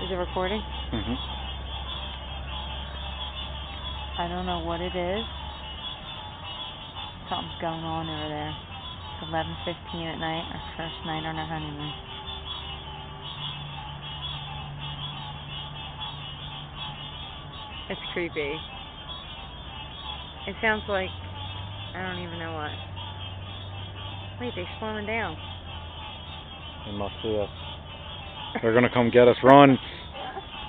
Is it recording? Mhm. I don't know what it is. Something's going on over there. It's 11:15 at night, our first night on our honeymoon. It's creepy. It sounds like, I don't even know what. Wait, they're slowing down. They must see us. They're gonna come get us. Run!